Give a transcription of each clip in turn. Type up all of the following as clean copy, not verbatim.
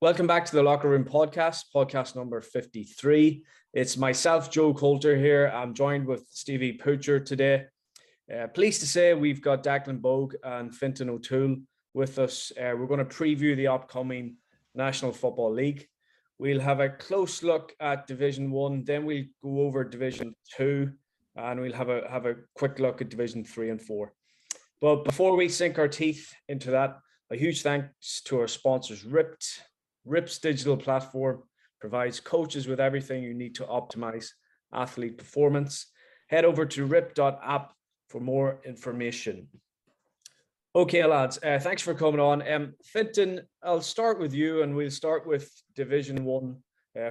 Welcome back to the Locker Room podcast number 53. It's myself, Joe Coulter here. I'm joined with Stevie Poacher today. Pleased to say we've got Declan, Bogue and Fintan O'Toole with us. We're going to preview the upcoming National Football League. We'll have a close look at Division 1, then we'll go over Division 2, and we'll have a quick look at Division 3 and 4. But before we sink our teeth into that, a huge thanks to our sponsors, Rip's digital platform provides coaches with everything you need to optimize athlete performance. Head over to rip.app for more information. Okay, lads, thanks for coming on. Fintan, I'll start with you and we'll start with Division 1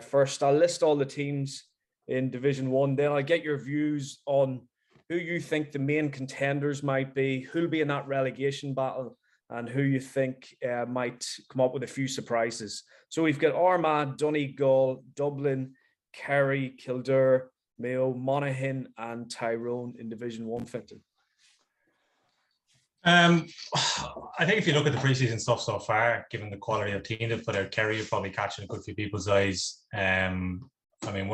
first. I'll list all the teams in Division 1, then I'll get your views on who you think the main contenders might be, who'll be in that relegation battle, and who you think might come up with a few surprises. So we've got Armagh, Donegal, Dublin, Kerry, Kildare, Mayo, Monaghan, and Tyrone in Division 1, Fintan. I think if you look at the preseason stuff so far, given the quality of team they've put out, Kerry are probably catching a good few people's eyes. One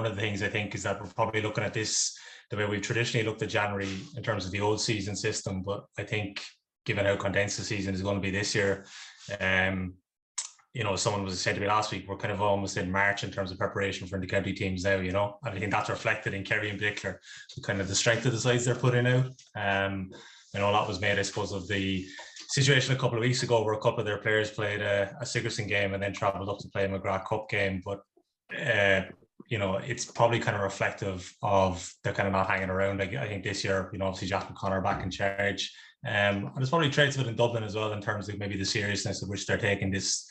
of the things I think is that we're probably looking at this the way we've traditionally looked at January in terms of the old season system, but I think given how condensed the season is going to be this year, someone was saying to me last week, we're kind of almost in March in terms of preparation for the county teams now, and I think that's reflected in Kerry in particular, kind of the strength of the sides they're putting out. That was made, I suppose, of the situation a couple of weeks ago where a couple of their players played a Sigerson game and then travelled up to play a Mcguire Cup game, but it's probably kind of reflective of they're kind of not hanging around. I think this year, obviously Jack McConnor back in charge. And there's probably traits of it in Dublin as well in terms of maybe the seriousness of which they're taking this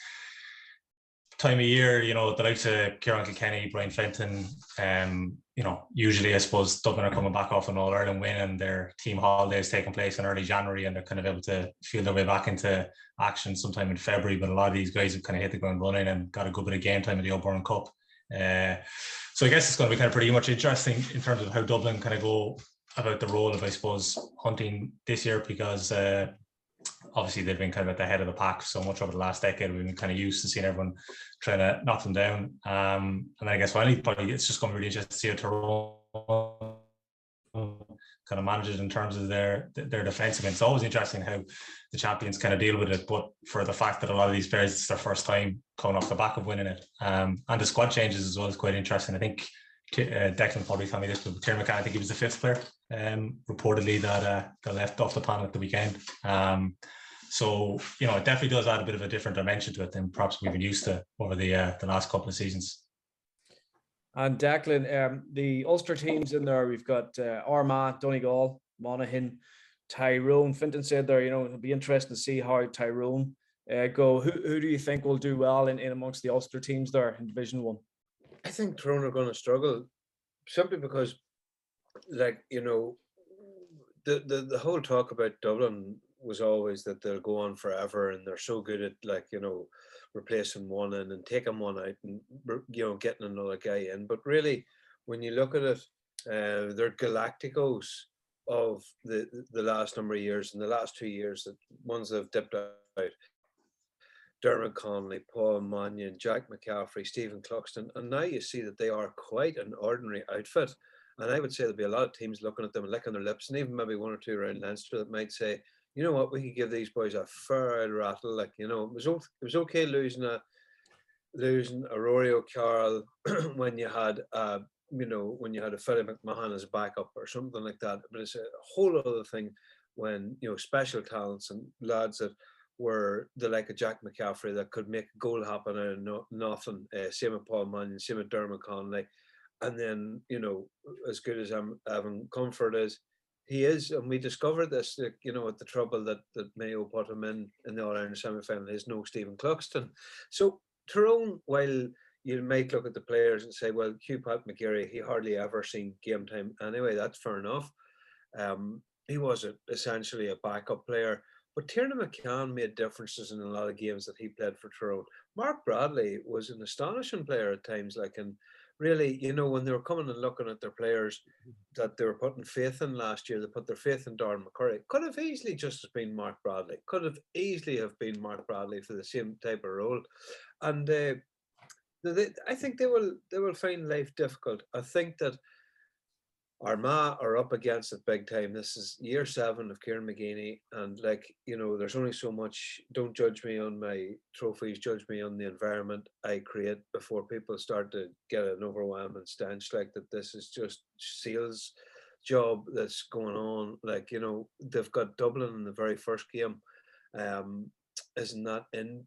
time of year. The likes of Kieran Kilkenny, Brian Fintan, usually I suppose Dublin are coming back off an All-Ireland win and their team holidays taking place in early January and they're kind of able to feel their way back into action sometime in February. But a lot of these guys have kind of hit the ground running and got a good bit of game time in the O'Byrne Cup. So I guess it's going to be kind of pretty much interesting in terms of how Dublin kind of go about the role of, I suppose, hunting this year, because obviously they've been kind of at the head of the pack so much over the last decade. We've been kind of used to seeing everyone trying to knock them down. And I guess finally, probably it's just going to be really interesting to see how Tyrone kind of manages in terms of their defence. It's always interesting how the champions kind of deal with it, but for the fact that a lot of these players, it's their first time coming off the back of winning it. And the squad changes as well is quite interesting. I think Declan probably told me this, but Tyrone, I think he was the fifth player reportedly that left off the panel at the weekend. So it definitely does add a bit of a different dimension to it than perhaps we've been used to over the last couple of seasons. And Declan, the Ulster teams in there, we've got Armagh, Donegal, Monaghan, Tyrone. Fintan said there, it'll be interesting to see how Tyrone go. Who do you think will do well in amongst the Ulster teams there in Division 1? I think Tyrone are going to struggle simply because, the whole talk about Dublin was always that they'll go on forever and they're so good at replacing one in and taking one out and getting another guy in. But really, when you look at it, they're Galacticos of the last number of years. In the last 2 years, the ones that have dipped out. Dermot Connolly, Paul Mannion, Jack McCaffrey, Stephen Cluxton, and now you see that they are quite an ordinary outfit. And I would say there'll be a lot of teams looking at them and licking their lips, and even maybe one or two around Leinster that might say, you know what, we could give these boys a fair old rattle. It was okay losing a Rory O'Carroll when you had a Philly McMahon as a backup or something like that. But it's a whole other thing when special talents and lads that were the like of Jack McCaffrey that could make a goal happen out of nothing. Same with Paul Mannion, same with Dermot Connolly. And then, as good as Evan Comfort is, he is, and we discovered this, at the trouble that Mayo put him in the All-Ireland semi-final, is no Stephen Cluxton. So Tyrone, while you might look at the players and say, well, Hugh Pat McGarry, he hardly ever seen game time anyway, that's fair enough. He was essentially a backup player. But Tiernan McCann made differences in a lot of games that he played for Tyrone. Mark Bradley was an astonishing player at times, and really, you know, when they were coming and looking at their players that they were putting faith in last year, they put their faith in Darren McCurry. Could have easily just been Mark Bradley. Could have easily have been Mark Bradley for the same type of role. And I think they will find life difficult. I think that Armagh are up against it big time. This is year 7 of Kieran McGeeney, and like, you know, there's only so much. Don't judge me on my trophies, judge me on the environment I create before people start to get an overwhelming stench like that. This is just sales job that's going on. Like, you know, they've got Dublin in the very first game. Isn't that in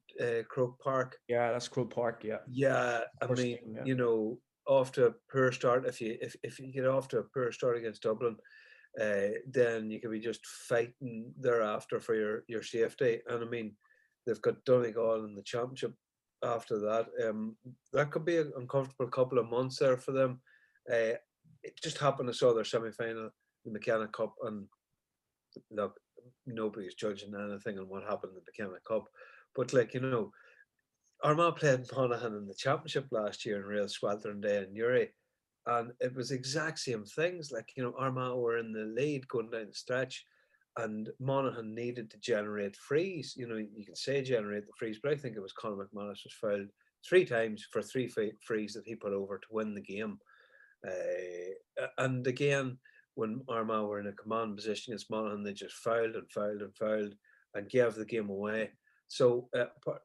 Croke Park? Yeah, that's Croke Park. Yeah. Yeah, I First mean, game, yeah. you know, off to a poor start. If you get off to a poor start against Dublin, then you could be just fighting thereafter for your safety. And I mean, they've got Donegal in the championship after that. That could be an uncomfortable couple of months there for them. It just happened. I saw their semi-final, the McKenna Cup, and look, nobody's judging anything on what happened in the McKenna Cup, but like, you know, Armagh played Monaghan in the championship last year in real sweltering day in Uri, and it was exact same things. Like, you know, Armagh were in the lead going down the stretch, and Monaghan needed to generate frees. You know, you can say generate the frees, but I think it was Conor McManus was fouled 3 times for 3 frees that he put over to win the game. And again, when Armagh were in a command position against Monaghan, they just fouled and gave the game away. So,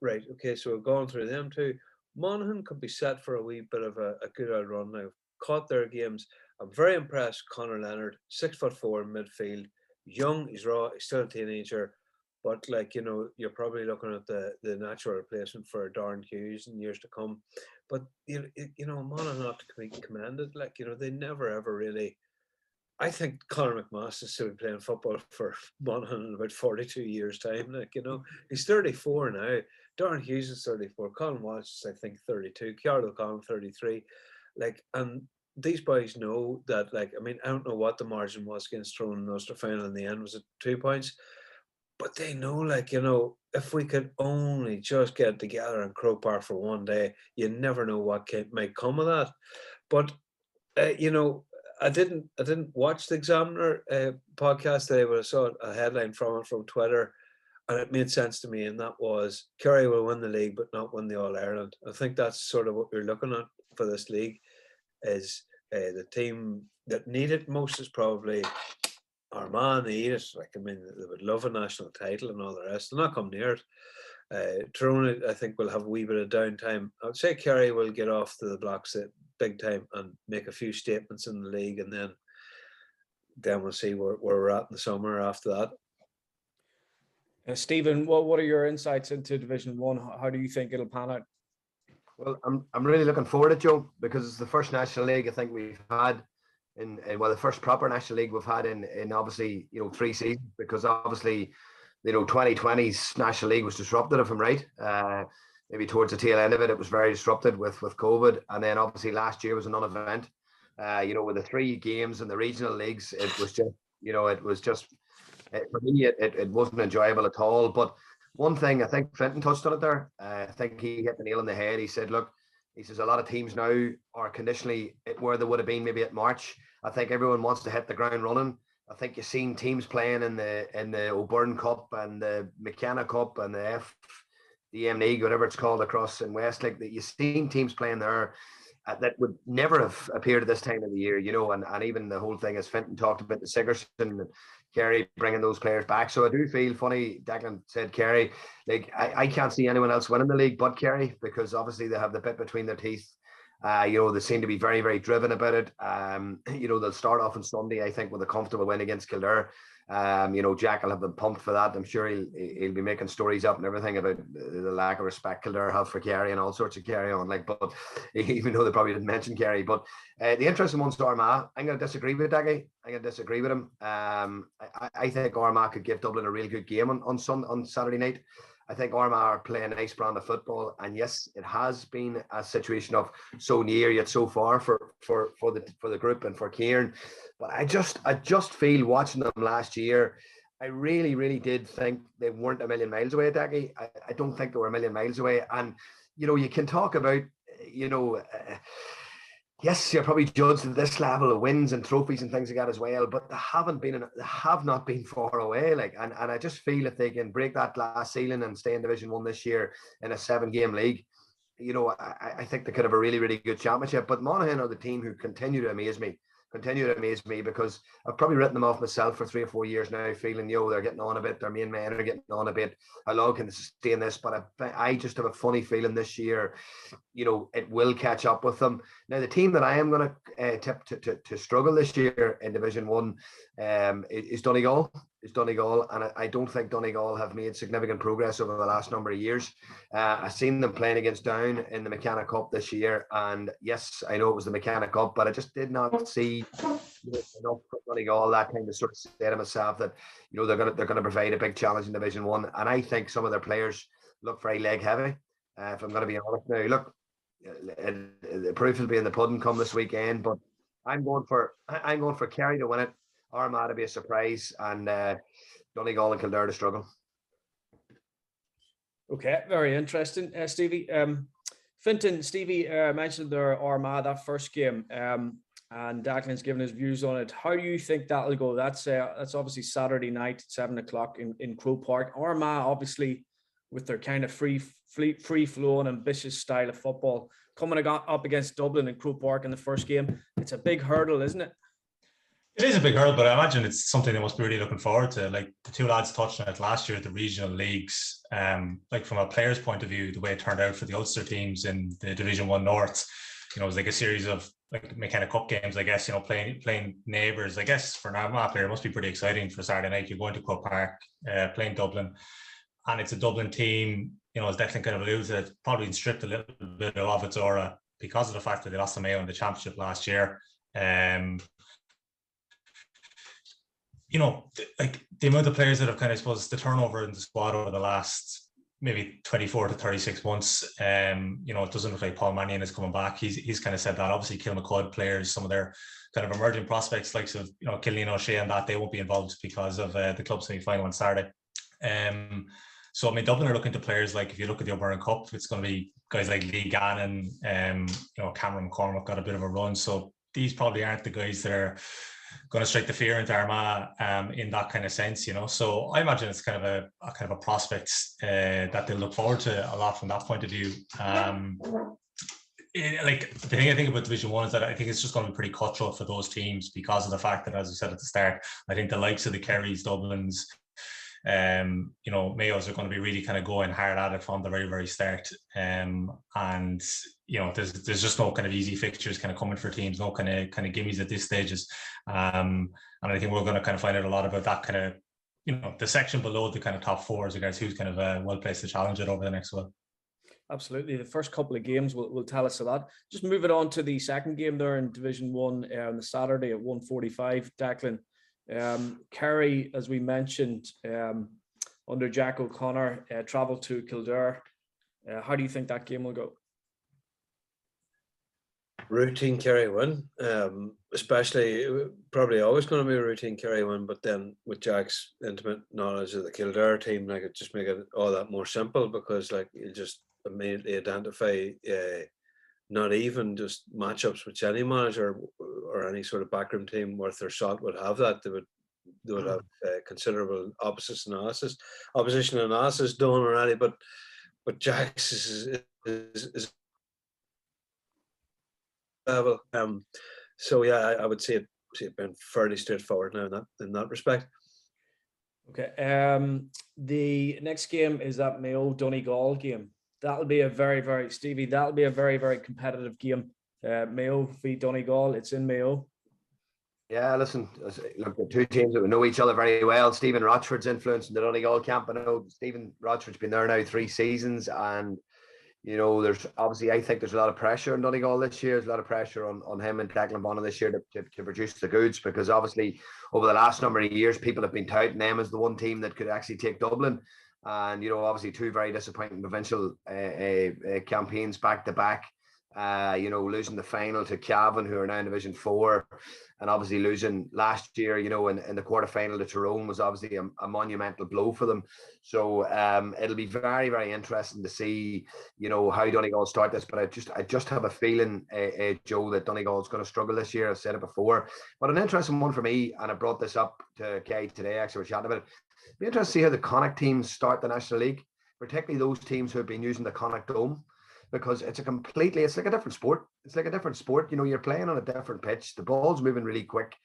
right, okay, so we've gone through them two. Monaghan could be set for a wee bit of a good old run now. Caught their games. I'm very impressed. Conor Leonard, 6'4" in midfield, young, he's raw, he's still a teenager, but like, you know, you're probably looking at the natural replacement for Darren Hughes in years to come. But you know, Monaghan have to be commended. Like, you know, they never ever really. I think Conor McManus is still playing football for Monaghan in about 42 years' time. Like, you know, he's 34 now. Darren Hughes is 34. Colin Walsh is, I think, 32. Ciara O'Connell, 33. Like, and these boys know that, like, I mean, I don't know what the margin was against Tyrone in the Ulster final in the end. Was it 2 points? But they know, like, you know, if we could only just get together in Croke Park for one day, you never know what might come of that. But, you know, I didn't watch the Examiner podcast today, but I saw a headline from it from Twitter, and it made sense to me. And that was Kerry will win the league, but not win the All Ireland. I think that's sort of what we're looking at for this league. Is the team that need it most is probably Armagh. They need it. Like, I mean, they would love a national title and all the rest. They'll not come near it. Tyrone, I think, will have a wee bit of downtime. I would say Kerry will get off to the blocks big time and make a few statements in the league, and then we'll see where we're at in the summer after that. Stephen, what are your insights into Division 1? How do you think it'll pan out? Well, I'm really looking forward to it, Joe, because it's the first National League I think we've had in the first proper National League we've had in obviously, you know, 3 seasons, because obviously, you know, 2020's National League was disrupted, if I'm right. Maybe towards the tail end of it, it was very disrupted with COVID, and then obviously last year was a non-event. You know, with the 3 games in the regional leagues, it was just, you know, for me, it wasn't enjoyable at all. But one thing, I think Fintan touched on it there. I think he hit the nail on the head. He said, look, he says a lot of teams now are conditionally where they would have been maybe at March. I think everyone wants to hit the ground running. I think you've seen teams playing in the O'Byrne Cup and the McKenna Cup and the League, whatever it's called, across in Westlake, that you've seen teams playing there that would never have appeared at this time of the year, you know, and even the whole thing, as Fintan talked about, the Sigerson and Kerry bringing those players back. So I do feel, funny, Declan said Kerry, like I can't see anyone else winning the league but Kerry, because obviously they have the bit between their teeth. You know, they seem to be very, very driven about it. You know, they'll start off on Sunday, I think, with a comfortable win against Kildare. You know, Jack will have been pumped for that. I'm sure he'll be making stories up and everything about the lack of respect Kildare have for Kerry and all sorts of carry on. Like, but even though they probably didn't mention Kerry, but the interesting one's to Armagh. I'm going to disagree with Daggy. I'm going to disagree with him. I think Armagh could give Dublin a real good game on Saturday night. I think Armagh are playing a nice brand of football, and yes, it has been a situation of so near yet so far for the group and for Keane. But I just feel, watching them last year, I really, really did think they weren't a million miles away, Daggy. I don't think they were a million miles away. And you know, you can talk about, you know, yes, you're probably judged at this level of wins and trophies and things like that as well, but they have not been far away. Like, and I just feel if they can break that glass ceiling and stay in Division 1 this year in a 7-game league, you know, I think they could have a really, really good championship. But Monaghan are the team who continue to amaze me, because I've probably written them off myself for 3 or 4 years now, feeling, they're getting on a bit, their main men are getting on a bit. How long can they sustain this? But I just have a funny feeling this year, it will catch up with them. Now, the team that I am going to tip to struggle this year in Division 1 is Donegal. And I don't think Donegal have made significant progress over the last number of years. I've seen them playing against Down in the McKenna Cup this year, and yes, I know it was the McKenna Cup, but I just did not see enough for Donegal that kind of sort of say to myself that they're going to provide a big challenge in Division 1, and I think some of their players look very leg heavy. If I'm going to be honest now, look, the proof will be in the pudding come this weekend, but I'm going for Kerry to win it, Armagh to be a surprise, and Donegal and Coulter to struggle. Okay, very interesting, Stevie. Fintan, Stevie mentioned their Armagh, that first game, and Declan's given his views on it. How do you think that'll go? That's obviously Saturday night, 7 o'clock in Croke Park. Armagh, obviously, with their kind of free-flowing, ambitious style of football, coming up against Dublin in Croke Park in the first game. It's a big hurdle, isn't it? It is a big hurdle, but I imagine it's something they must be really looking forward to. Like the two lads touched on it last year at the regional leagues. Like from a player's point of view, the way it turned out for the Ulster teams in the Division 1 North, it was like a series of like McKenna Cup games, I guess, playing neighbours. I guess for an Armagh player, it must be pretty exciting for Saturday night. You're going to Croke Park, playing Dublin, and it's a Dublin team, as Declan kind of alluded to, it's probably been stripped a little bit of its aura because of the fact that they lost to Mayo in the championship last year. Like the amount of players that have kind of, I suppose, the turnover in the squad over the last maybe 24 to 36 months, it doesn't look like Paul Mannion is coming back. He's kind of said that. Obviously, Kilmacud players, some of their kind of emerging prospects, likes of, Killian O'Shea and that, they won't be involved because of the club semi-final on Saturday. So, I mean, Dublin are looking to players like, if you look at the O'Byrne Cup, it's going to be guys like Lee Gannon, Cameron McCormack got a bit of a run. So these probably aren't the guys that are going to strike the fear into Armagh in that kind of sense, So I imagine it's kind of a prospect that they'll look forward to a lot from that point of view. Like the thing I think about Division 1 is that I think it's just going to be pretty cutthroat for those teams because of the fact that, as I said at the start, I think the likes of the Kerrys, Dublins, Mayos are going to be really kind of going hard at it from the very, very start. And there's just no kind of easy fixtures kind of coming for teams, no kind of gimmies at this stages. And I think we're going to kind of find out a lot about that kind of, the section below the kind of top four as regards who's kind of well placed to challenge it over the next while. Absolutely. The first couple of games will tell us a lot. Just moving on to the second game there in Division 1 on the Saturday at 1:45, Declan. Kerry, as we mentioned, under Jack O'Connor, travelled to Kildare. How do you think that game will go? Routine Kerry win, especially probably always going to be a routine Kerry win, but then with Jack's intimate knowledge of the Kildare team, like it just make it all that more simple because like you just immediately identify not even just matchups which any manager or any sort of backroom team worth their salt would have that. They would have considerable opposition analysis done already, but Jack's is level. So yeah, I would see it being fairly straightforward now in that respect. Okay. The next game is that Mayo Donegal game. That'll be a very, very very, very competitive game. Mayo v Donegal. It's in Mayo. Yeah, listen, look, the two teams that know each other very well. Stephen Rochford's influence in the Donegal camp. I know Stephen Rochford's been there now 3 seasons, and there's obviously, I think there's a lot of pressure on Donegal this year. There's a lot of pressure on him and Declan Bonner this year to produce the goods, because obviously over the last number of years, people have been touting them as the one team that could actually take Dublin. And, obviously 2 very disappointing provincial campaigns back to back. You know, losing the final to Cavan, who are now in Division 4, and obviously losing last year, you know, in the quarter-final to Tyrone was obviously a monumental blow for them. So it'll be very, very interesting to see, you know, how Donegal start this. But I just have a feeling, Joe, that Donegal is going to struggle this year. I've said it before. But an interesting one for me, and I brought this up to Kay today, actually, we're chatting about it. It'll be interesting to see how the Connacht teams start the National League, particularly those teams who have been using the Connacht Dome. Because it's like a different sport. It's like a different sport. You know, you're playing on a different pitch. The ball's moving really quick.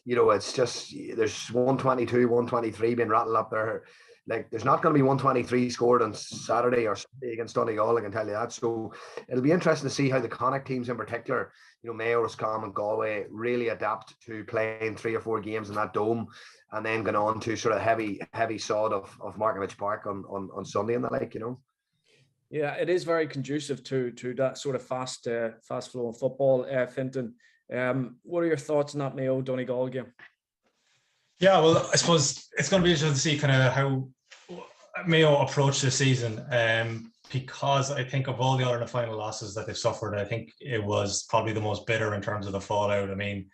You know, it's just, there's 122, 123 being rattled up there. Like, there's not going to be 123 scored on Saturday or Sunday against Donegal, I can tell you that. So it'll be interesting to see how the Connacht teams in particular, you know, Mayo, Roscommon and Galway, really adapt to playing 3 or 4 games in that dome, and then going on to sort of heavy sod of Markievicz Park on Sunday and the like, you know. Yeah, it is very conducive to that sort of fast flowing football, Fintan. What are your thoughts on that Mayo Donegal game? Yeah, well, I suppose it's going to be interesting to see kind of how Mayo approach this season, because I think of all the other final losses that they've suffered, I think it was probably the most bitter in terms of the fallout. I mean,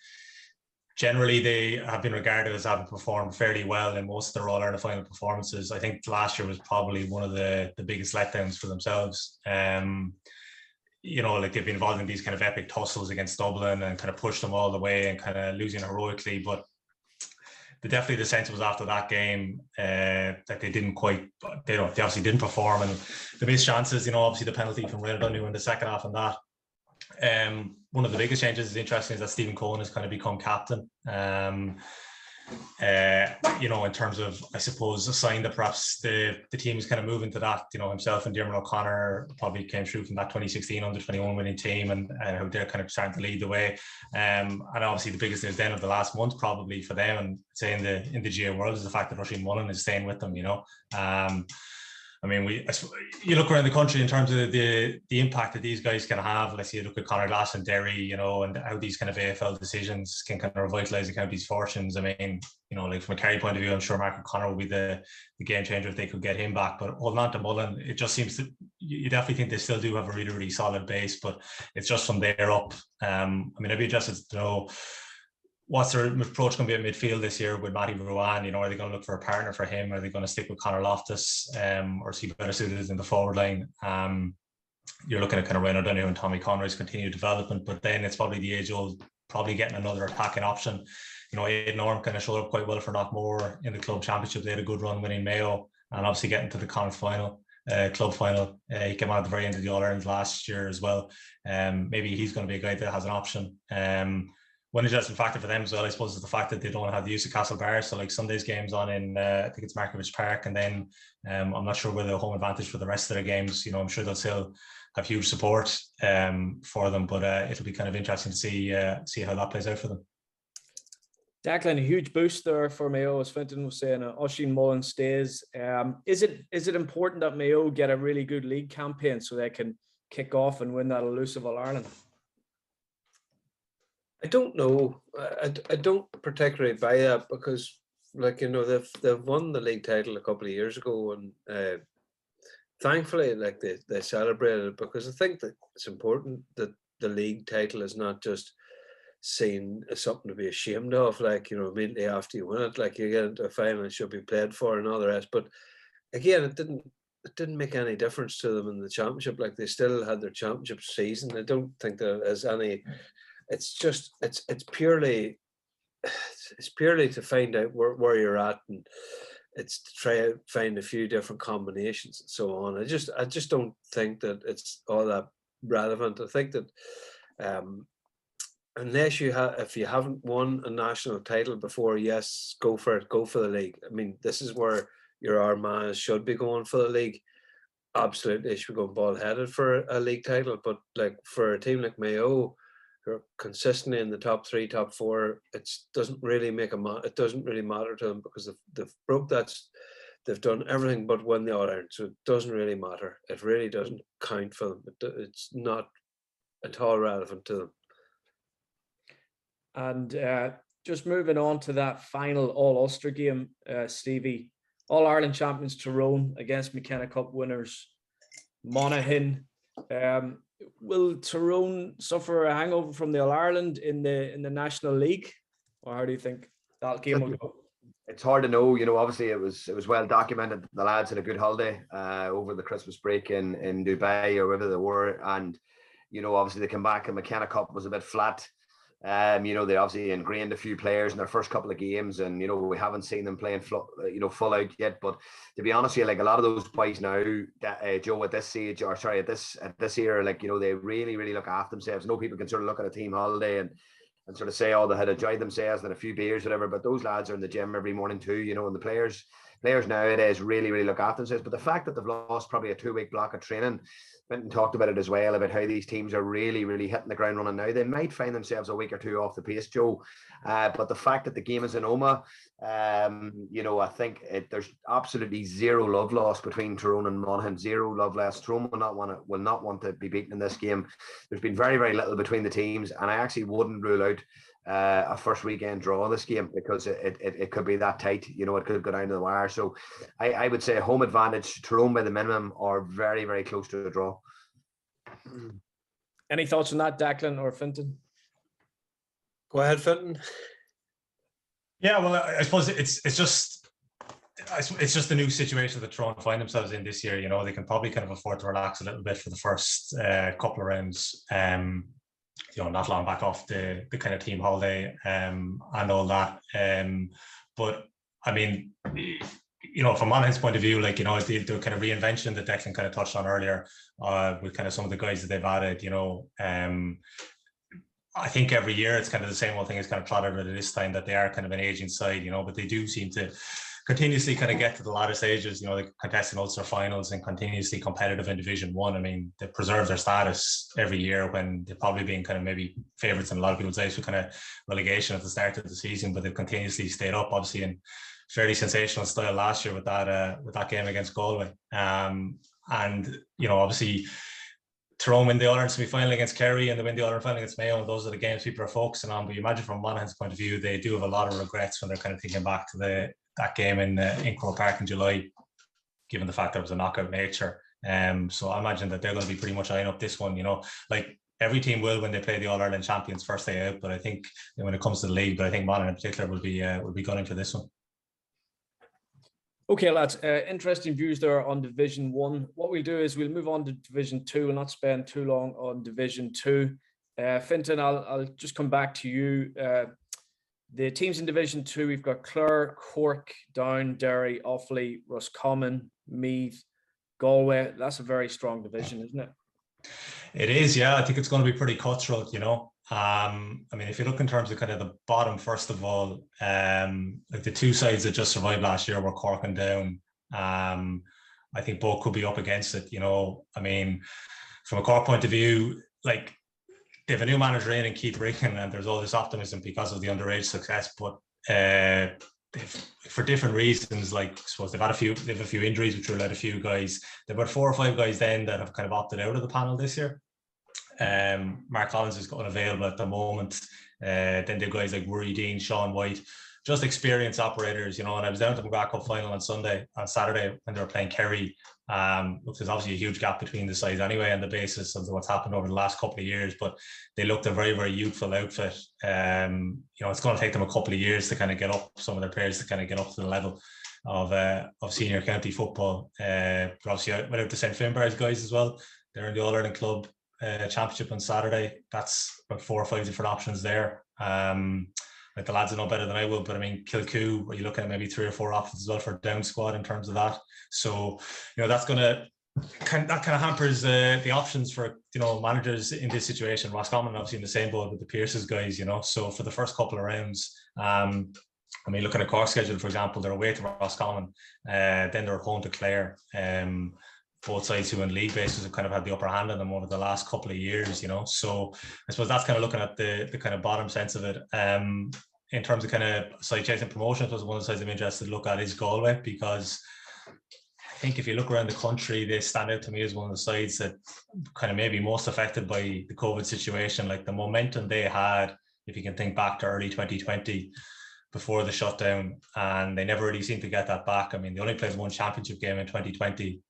generally, they have been regarded as having performed fairly well in most of their All-Ireland final performances. I think last year was probably one of the biggest letdowns for themselves. You know, like they've been involved in these kind of epic tussles against Dublin and kind of pushed them all the way and kind of losing heroically. But definitely the sense was after that game that they didn't quite, they obviously didn't perform, and the missed chances, you know, obviously the penalty from Reynolds in the second half and that. One of the biggest changes is interesting is that Stephen Cohen has kind of become captain. You know, in terms of, I suppose, a sign that perhaps the team is kind of moving to that. You know, himself and Diarmuid O'Connor probably came through from that 2016 under-21 winning team, and how they're kind of starting to lead the way. And obviously the biggest news then of the last month probably for them, and say in the GAA world, is the fact that Roisin Mullen is staying with them. You know. I mean, you look around the country in terms of the impact that these guys can have. Let's say you look at Conor Glass and Derry, you know, and how these kind of AFL decisions can kind of revitalise the county's fortunes. I mean, you know, like from a Kerry point of view, I'm sure Mark O'Connor will be the game changer if they could get him back. But holding on to Mullen, it just seems that you definitely think they still do have a really, really solid base, but it's just from there up. I mean, I'd be interested to know what's their approach going to be at midfield this year with Matty Ruan. You know, are they going to look for a partner for him? Are they going to stick with Conor Loftus, or is he better suited in the forward line? You're looking at kind of Ryan O'Donoghue and Tommy Conroy's continued development, but then it's probably the age-old, probably getting another attacking option. You know, Aidan Orme kind of showed up quite well for Knockmore in the club championship. They had a good run winning Mayo, and obviously getting to the Connacht final, club final. He came out at the very end of the All-Ireland last year as well. Maybe he's going to be a guy that has an option. One interesting factor for them as well, I suppose, is the fact that they don't have the use of Castlebar. So like Sunday's games on in, I think it's Markievicz Park, and then I'm not sure whether the home advantage for the rest of their games. You know, I'm sure they'll still have huge support for them, but it'll be kind of interesting to see how that plays out for them. Declan, a huge boost there for Mayo, as Fintan was saying. Oisin Mullen stays. Is it important that Mayo get a really good league campaign so they can kick off and win that elusive All-Ireland? I don't know. I don't particularly buy that, because, like, you know, they've won the league title a couple of years ago, and thankfully, like, they celebrated it, because I think that it's important that the league title is not just seen as something to be ashamed of, like, you know, immediately after you win it, like you get into a final, it should be played for and all the rest. But again, it didn't make any difference to them in the championship. Like, they still had their championship season. I don't think there is any. It's just it's purely to find out where you're at, and it's to try to find a few different combinations and so on. I just don't think that it's all that relevant. I think that unless if you haven't won a national title before, yes, go for it, go for the league. I mean, this is where your Armagh should be going for the league. Absolutely, they should go ball-headed for a league title. But like, for a team like Mayo, who are consistently in the top 3, top 4, it doesn't really it doesn't really matter to them, because they've broke that. They've done everything but win the All-Ireland, so it doesn't really matter. It really doesn't count for them. It's not at all relevant to them. And just moving on to that final All-Ulster game, Stevie, All-Ireland champions Tyrone against McKenna Cup winners Monaghan. will Tyrone suffer a hangover from the All-Ireland in the National League? Or how do you think that game will go? It's hard to know. Obviously it was well documented. The lads had a good holiday over the Christmas break in Dubai or wherever they were. And, obviously they came back and McKenna Cup was a bit flat. They obviously ingrained a few players in their first couple of games, and we haven't seen them playing full out yet. But to be honest with you, like a lot of those boys now, Joe, at this stage, or sorry, at this era, like they really look after themselves. No people can sort of look at a team holiday and sort of say, oh, they had enjoyed themselves and a few beers, whatever. But those lads are in the gym every morning too, and the players nowadays really look after themselves. But the fact that they've lost probably a 2-week block of training, Fintan talked about it as well, about how these teams are really hitting the ground running now. They might find themselves a week or two off the pace, Joe. But the fact that the game is in Omagh, I think there's absolutely zero love lost between Tyrone and Monaghan. Zero love lost. Tyrone will not want to be beaten in this game. There's been very little between the teams, and I actually wouldn't rule out a first weekend draw this game, because it could be that tight. It could go down to the wire. So I would say home advantage, Tyrone by the minimum, are very close to a draw. Any thoughts on that, Declan or Fintan? Go ahead, Fintan. Yeah, well, I suppose it's just the new situation that Tyrone find themselves in this year. They can probably kind of afford to relax a little bit for the first couple of rounds. Not long back off the kind of team holiday and all that. But I mean, from Monaghan's point of view, like, the kind of reinvention that Declan kind of touched on earlier, with kind of some of the guys that they've added, I think every year it's kind of the same old thing is kind of trotted at this time, that they are kind of an aging side, but they do seem to continuously kind of get to the latter stages, they contest in Ulster finals and continuously competitive in Division 1. I mean, they preserve their status every year when they're probably being kind of maybe favourites in a lot of people's eyes for kind of relegation at the start of the season, but they've continuously stayed up, obviously in fairly sensational style last year with that game against Galway. And, obviously Tyrone win the All-Ireland semi-final against Kerry and they win the All-Ireland final against Mayo, and those are the games people are focusing on. But you imagine from Monaghan's point of view, they do have a lot of regrets when they're kind of thinking back to that game in Croke Park in July, given the fact there was a knockout nature. So I imagine that they're going to be pretty much eyeing up this one, like every team will when they play the All-Ireland champions first day out. But I think when it comes to the league, but I think Monaghan in particular will be gunning for this one. Okay, lads, interesting views there on Division 1. What we'll do is we'll move on to Division 2 and not spend too long on Division 2. Fintan, I'll just come back to you. The teams in Division 2, we've got Clare, Cork, Down, Derry, Offaly, Roscommon, Meath, Galway. That's a very strong division, isn't it? It is, yeah. I think it's going to be pretty cutthroat, I mean, if you look in terms of kind of the bottom, first of all, like the two sides that just survived last year were Cork and Down. I think both could be up against it, I mean, from a Cork point of view, like they have a new manager in Keith Riggin, and there's all this optimism because of the underage success, but for different reasons, like I suppose they have a few injuries which ruled out a few guys. There were 4 or 5 guys then that have kind of opted out of the panel this year. Mark Collins is unavailable at the moment. Then there are guys like Rory Dean, Sean White, just experienced operators, and I was down to the McGuire Cup final on Saturday when they were playing Kerry. Look, there's obviously a huge gap between the sides anyway on the basis of what's happened over the last couple of years, but they looked a very youthful outfit. It's going to take them a couple of years to kind of get up, some of their players to kind of get up to the level of senior county football. But obviously I went out to St. Finbarr's guys as well. They're in the All-Ireland Club Championship on Saturday. That's about 4 or 5 different options there. Like the lads will know better than I will, but I mean, Kilcoo, are you looking at maybe 3 or 4 options as well for down squad in terms of that? So, that's going to kind of hampers the options for, managers in this situation. Roscommon obviously in the same boat with the Pierce's guys, So for the first couple of rounds, I mean, looking at Cork schedule, for example, they're away to Roscommon, then they're home to Clare. Both sides who in league basis have kind of had the upper hand on them over the last couple of years, So I suppose that's kind of looking at the kind of bottom sense of it. In terms of kind of side chasing promotion, was one of the sides I'm interested to look at is Galway, because I think if you look around the country, they stand out to me as one of the sides that kind of maybe most affected by the COVID situation. Like the momentum they had, if you can think back to early 2020 before the shutdown, and they never really seemed to get that back. I mean, they only played one championship game in 2020.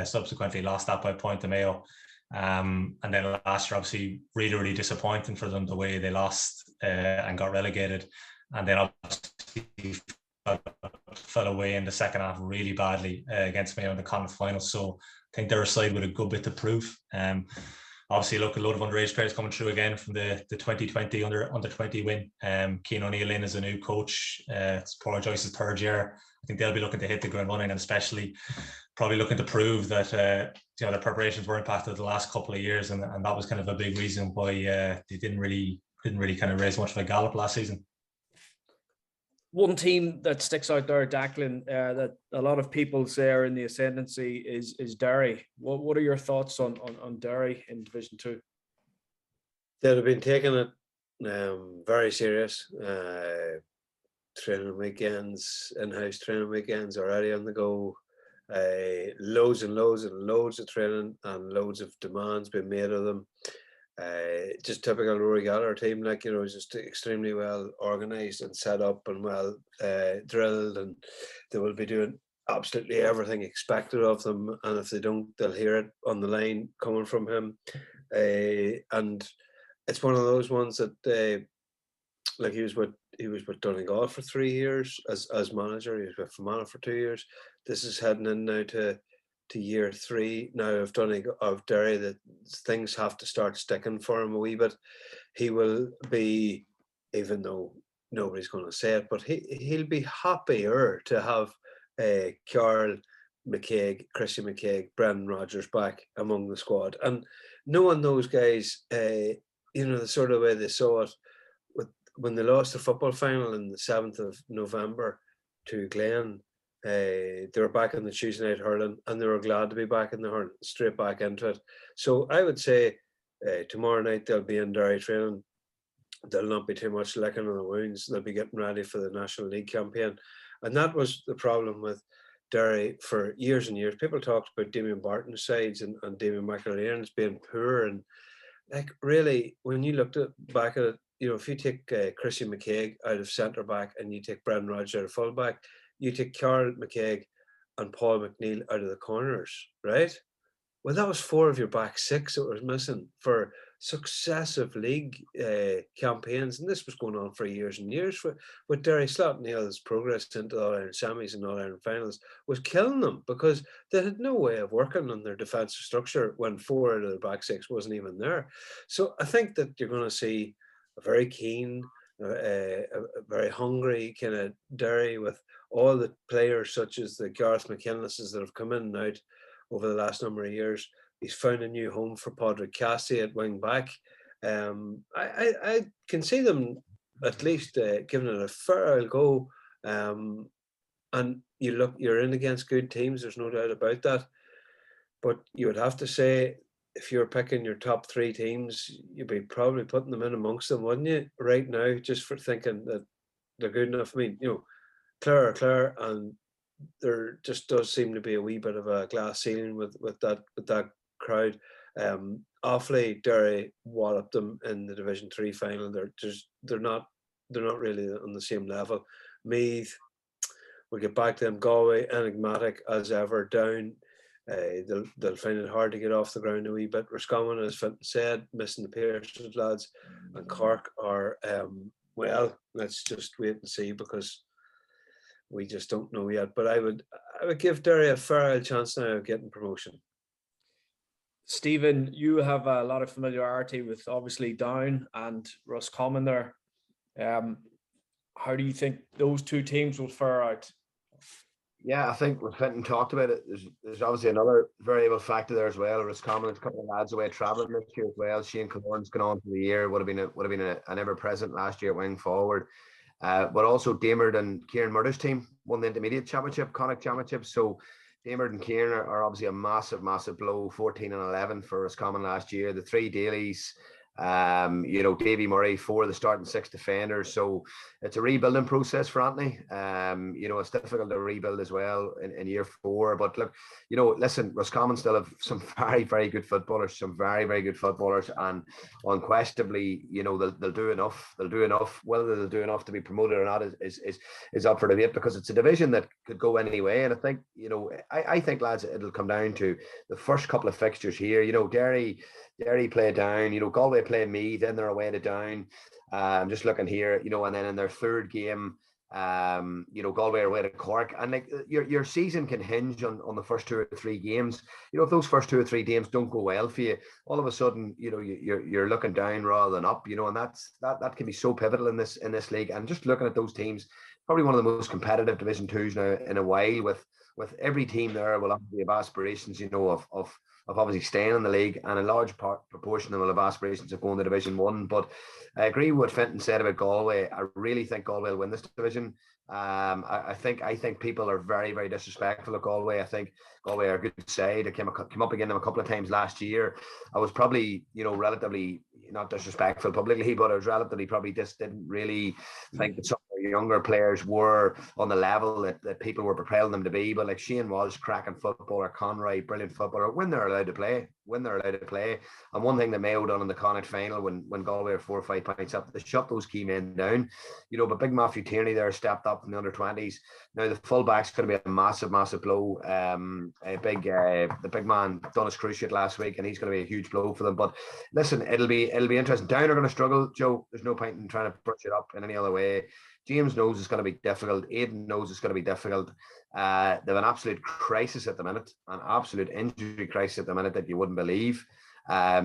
Subsequently lost that by a point to Mayo, And then last year, obviously, really, really disappointing for them the way they lost and got relegated. And then obviously fell away in the second half really badly against Mayo in the conference final. So I think they're a side with a good bit to prove. Obviously, look, a load of underage players coming through again from the 2020 under 20 win. Keane O'Neill in as a new coach. It's Paul Joyce's third year. I think they'll be looking to hit the ground running, and especially probably looking to prove that their preparations were impacted the last couple of years, and that was kind of a big reason why they didn't really kind of raise much of a gallop last season. One team that sticks out there, Declan, that a lot of people say are in the ascendancy is Derry. What are your thoughts on Derry in Division 2? They'd have been taking it very serious. Training weekends, in-house training weekends already on the go. Loads and loads and loads of training and loads of demands being made of them. Just typical Rory Gallagher team, just extremely well organised and set up and well drilled, and they will be doing absolutely everything expected of them, and if they don't, they'll hear it on the line coming from him. And it's one of those ones that he was with Donegal for 3 years as manager. He was with Fermanagh for 2 years. This is heading in now to year 3 now of Derry, that things have to start sticking for him a wee bit. He will be, even though nobody's going to say it, but he'll be happier to have Carl McCaig, Christian McCaig, Brendan Rodgers back among the squad. And knowing those guys, the sort of way they saw it when they lost the football final on the 7th of November to Glen. They were back in the Tuesday night hurling, and they were glad to be back in the hurling, straight back into it. So I would say tomorrow night they'll be in Derry training. There'll not be too much licking on the wounds. They'll be getting ready for the National League campaign. And that was the problem with Derry for years and years. People talked about Damien Barton's sides and Damien McIlaire's being poor. And really, when you looked back at it, if you take Christian McCaig out of centre back and you take Brendan Rodgers out of full back, you take Carl McCaig and Paul McNeill out of the corners, right? Well, that was 4 of your back 6 that was missing for successive league campaigns. And this was going on for years and years. With Derry, Slot Neal's progress into the All-Ireland semis and All-Ireland finals was killing them, because they had no way of working on their defensive structure when 4 out of the back 6 wasn't even there. So I think that you're going to see a very keen, a very hungry kind of Derry, with all the players such as the Gareth McKinlesses that have come in and out over the last number of years. He's found a new home for Padraig Cassie at wing back. I can see them at least giving it a fair old go. And you're in against good teams, there's no doubt about that. But you would have to say, if you're picking your top 3 teams, you'd be probably putting them in amongst them, wouldn't you? Right now, just for thinking that they're good enough. I mean, Clare, and there just does seem to be a wee bit of a glass ceiling with that crowd. Offaly, Derry walloped them in the Division 3 final. They're not really on the same level. Meath, we'll get back to them. Galway, enigmatic as ever, down. They'll find it hard to get off the ground a wee bit. Roscommon, as Fintan said, missing the Pearsons lads, and Cork are well, let's just wait and see, because we just don't know yet. But I would give Derry a fair chance now of getting promotion. Stephen, you have a lot of familiarity with obviously Down and Roscommon there. How do you think those 2 teams will fare out? Yeah, I think when Fintan talked about it, there's obviously another variable factor there as well. Roscommon's a couple of lads away travelling this year as well. Shane Killorn's gone on for the year. Would have been an ever-present last year wing forward. But also Damard and Kieran Murder's team won the intermediate championship, Connacht championship. So Damard and Kieran are obviously a massive blow, 14 and 11 for Roscommon last year. The 3 dailies, Davy Murray, 4 of the starting 6 defenders. So it's a rebuilding process for Anthony. It's difficult to rebuild as well in year 4. But look, listen, Roscommon still have some very, very good footballers, and unquestionably, they'll do enough. They'll do enough. Whether they'll do enough to be promoted or not is up for debate, because it's a division that could go any way. And I think, I think, lads, it'll come down to the first couple of fixtures here. Derry play Down, Galway play Meath, then they're away to Down. I'm just looking here, and then in their third game, Galway are away to Cork. And like your season can hinge on the first 2 or 3 games. If those first 2 or 3 games don't go well for you, all of a sudden, you're looking down rather than up, and that can be so pivotal in this league. And just looking at those teams, probably one of the most competitive Division 2s now in a while, with every team there will obviously have aspirations, of obviously staying in the league, and a large proportion of them will have aspirations of going to Division 1. But I agree with what Fintan said about Galway. I really think Galway will win this division. I think people are very, very disrespectful of Galway. I think Galway are a good side. I came up against them a couple of times last year. I was probably, relatively not disrespectful publicly, but I was relatively probably just didn't really think that some of the younger players were on the level that people were propelling them to be. But like Shane Walsh, cracking footballer, Conroy, brilliant footballer, when they're allowed to play. And one thing that Mayo done in the Connacht final when Galway were 4 or 5 points up, they shut those key men down. But big Matthew Tierney there stepped up from the under-20s. Now the fullback's going to be a massive, massive blow. The big man done his cruciate last week, and he's going to be a huge blow for them. But listen, it'll be interesting. Down are going to struggle, Joe. There's no point in trying to brush it up in any other way. James knows it's going to be difficult. Aidan knows it's going to be difficult. They have an absolute crisis at the minute, an absolute injury crisis at the minute that you wouldn't believe.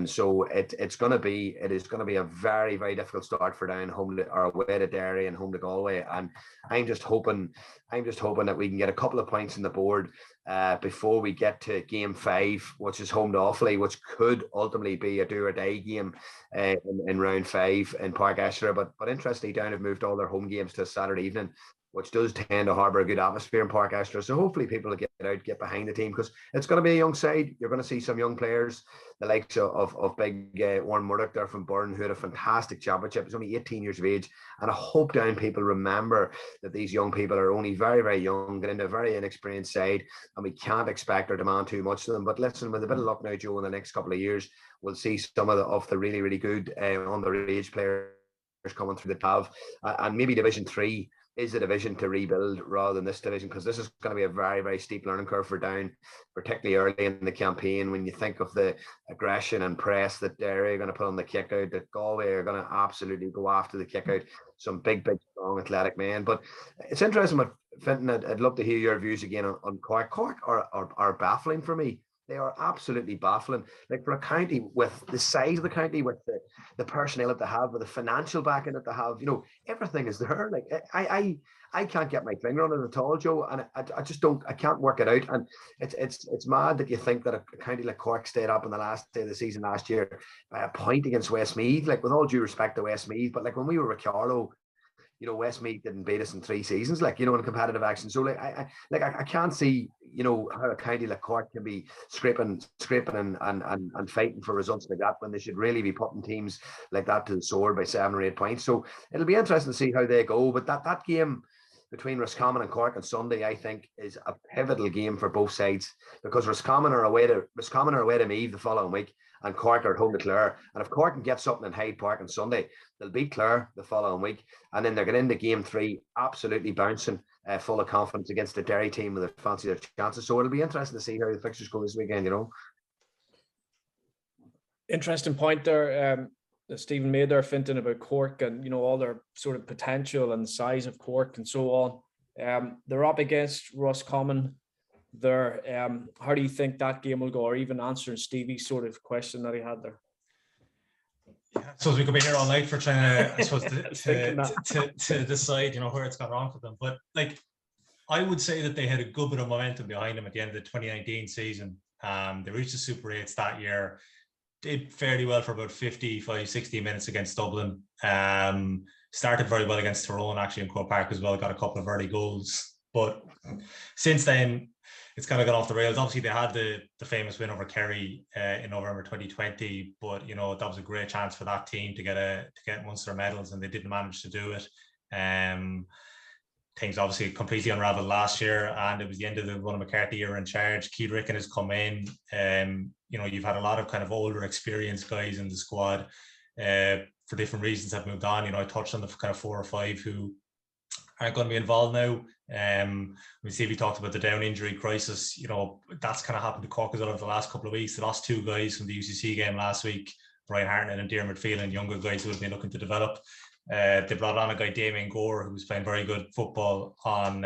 So it is going to be a very, very difficult start for Down, away to Derry and home to Galway. And I'm just hoping that we can get a couple of points on the board before we get to game 5, which is home to Offaly, which could ultimately be a do or die game in round 5 in Park Esher. But interestingly, Down have moved all their home games to Saturday evening, which does tend to harbour a good atmosphere in Park Esher. So hopefully people will get out, get behind the team, because it's going to be a young side. You're going to see some young players, the likes of big Warren Murdoch there from Burn, who had a fantastic championship. He's only 18 years of age. And I hope Down people remember that these young people are only very, very young, get into a very inexperienced side, and we can't expect or demand too much of them. But listen, with a bit of luck now, Joe, in the next couple of years, we'll see some of the really, really good underage players coming through the TAV, and maybe Division 3 is a division to rebuild rather than this division, because this is going to be a very, very steep learning curve for Down, particularly early in the campaign, when you think of the aggression and press that Derry are going to put on the kick out, that Galway are going to absolutely go after the kick out. Some big, big, strong, athletic men. But it's interesting what Fintan, I'd love to hear your views again on Cork. Cork are baffling for me. They are absolutely baffling. Like, for a county with the size of the county, with the personnel that they have, with the financial backing that they have, everything is there. Like, I can't get my finger on it at all, Joe, and I can't work it out. And it's mad that you think that a county like Cork stayed up in the last day of the season last year by a point against Westmeath. Like, with all due respect to Westmeath, but like when we were with Carlow, Westmeath didn't beat us in 3 seasons, in competitive action. So I can't see, how a county like Cork can be scraping and fighting for results like that, when they should really be putting teams like that to the sword by 7 or 8 points. So it'll be interesting to see how they go. But that game between Roscommon and Cork on Sunday, I think, is a pivotal game for both sides, because Roscommon are away to Meath the following week, and Cork are at home to Clare. And if Cork can get something in Hyde Park on Sunday, they'll beat Clare the following week, and then they're getting into game 3 absolutely bouncing, full of confidence against the Derry team with their fancy their chances. So it'll be interesting to see how the fixtures go this weekend. Interesting point there that Stephen made there, Fintan, about Cork and all their sort of potential and size of Cork and so on. They're up against Roscommon there. How do you think that game will go? Or even answering Stevie's sort of question that he had there. Yeah, I suppose we could be here all night for trying to, I suppose, to decide, where it's gone wrong for them. But like, I would say that they had a good bit of momentum behind them at the end of the 2019 season. They reached the Super 8s that year, did fairly well for about 55, 60 minutes against Dublin. Started very well against Tyrone, actually, in Croke Park as well. Got a couple of early goals. But since then, it's kind of gone off the rails. Obviously, they had the famous win over Kerry in November 2020, but you know, that was a great chance for that team to get Munster medals, and they didn't manage to do it. Things obviously completely unraveled last year, and it was the end of the Ronald McCarthy era in charge. Keane Ricken has come in. You know, you've had a lot of kind of older, experienced guys in the squad for different reasons have moved on. You know, I touched on the kind of 4 or 5 who aren't going to be involved now. We see we talked about the down injury crisis. You know, that's kind of happened to Cork as well over the last couple of weeks. They lost 2 guys from the UCC game last week, Brian Hartnett and Diarmuid Phelan, younger guys who have been looking to develop. They brought on a guy, Damien Gore, who was playing very good football on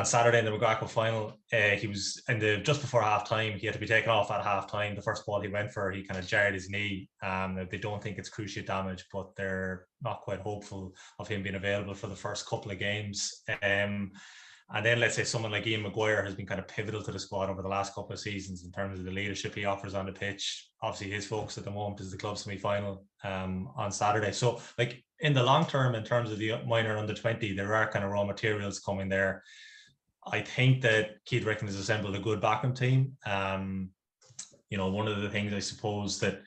Saturday in the Mcguire Cup final. He was just before half time. He had to be taken off at half time. The first ball he went for, he kind of jarred his knee. They don't think it's cruciate damage, but they're not quite hopeful of him being available for the first couple of games. And then let's say someone like Ian Mcguire has been kind of pivotal to the squad over the last couple of seasons in terms of the leadership he offers on the pitch. Obviously, his focus at the moment is the club semi-final on Saturday. So, like in the long term, in terms of the minor under 20, there are kind of raw materials coming there. I think that Keith Ricken has assembled a good backup team. You know, one of the things I suppose that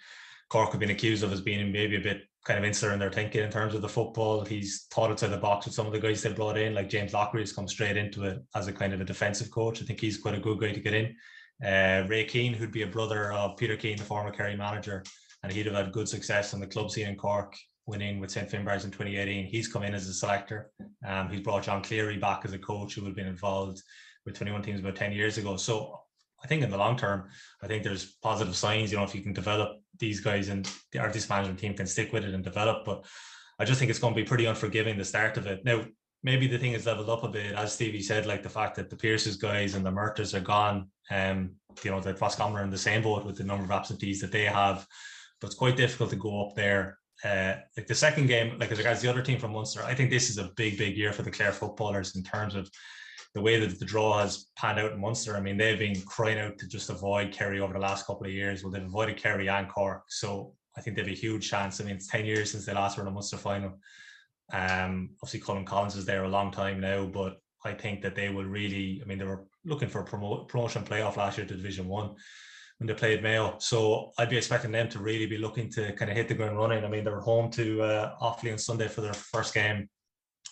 Cork have been accused of as being maybe a bit kind of insular in their thinking in terms of the football. He's thought outside the box with some of the guys they brought in, like James Lockery has come straight into it as a kind of a defensive coach. I think he's quite a good guy to get in. Ray Keane, who'd be a brother of Peter Keane, the former Kerry manager, and he'd have had good success on the club scene in Cork, winning with St Finbarrs in 2018. He's come in as a selector. He's brought John Cleary back as a coach who had been involved with 21 teams about 10 years ago. So I think in the long term, I think there's positive signs, you know, if you can develop these guys and the artist management team can stick with it and develop. But I just think it's going to be pretty unforgiving, the start of it. Now, maybe the thing is leveled up a bit, as Stevie said, like the fact that the Pierce's guys and the Murters are gone. You know, the Roscommon are in the same boat with the number of absentees that they have. But it's quite difficult to go up there. Like the second game, like as regards the other team from Munster, I think this is a big year for the Clare footballers in terms of the way that the draw has panned out in Munster. I mean, they've been crying out to just avoid Kerry over the last couple of years. Well, they've avoided Kerry and Cork, so I think they have a huge chance. I mean, it's 10 years since they last were in a Munster final. Obviously, Colin Collins is there a long time now, but I think that they will really, I mean, they were looking for a promotion playoff last year to Division 1 when they played Mayo. So I'd be expecting them to really be looking to kind of hit the ground running. I mean, they were home to Offaly on Sunday for their first game.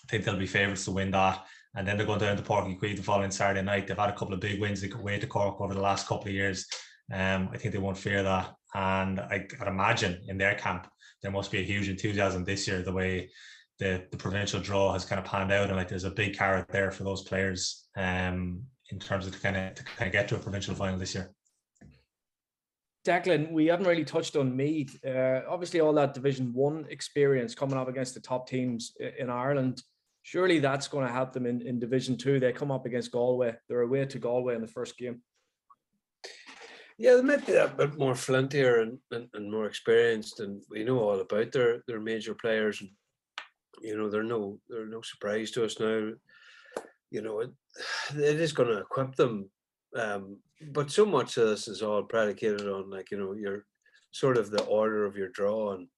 I think they'll be favourites to win that. And then they're going down to Páirc Uí Chaoimh the following Saturday night. They've had a couple of big wins away to Cork over the last couple of years. I think they won't fear that. And I'd imagine in their camp, there must be a huge enthusiasm this year, the way the provincial draw has kind of panned out. And like there's a big carrot there for those players in terms of to kind of get to a provincial final this year. Declan, we haven't really touched on Meath. Obviously, all that Division 1 experience coming up against the top teams in Ireland, surely that's going to help them in Division 2. They come up against Galway. They're away to Galway in the first game. Yeah, they might be a bit more flintier and more experienced, and we know all about their major players. And, you know, they're no surprise to us now. You know, it is going to equip them. But so much of this is all predicated on, like, you know, your sort of the order of your draw and,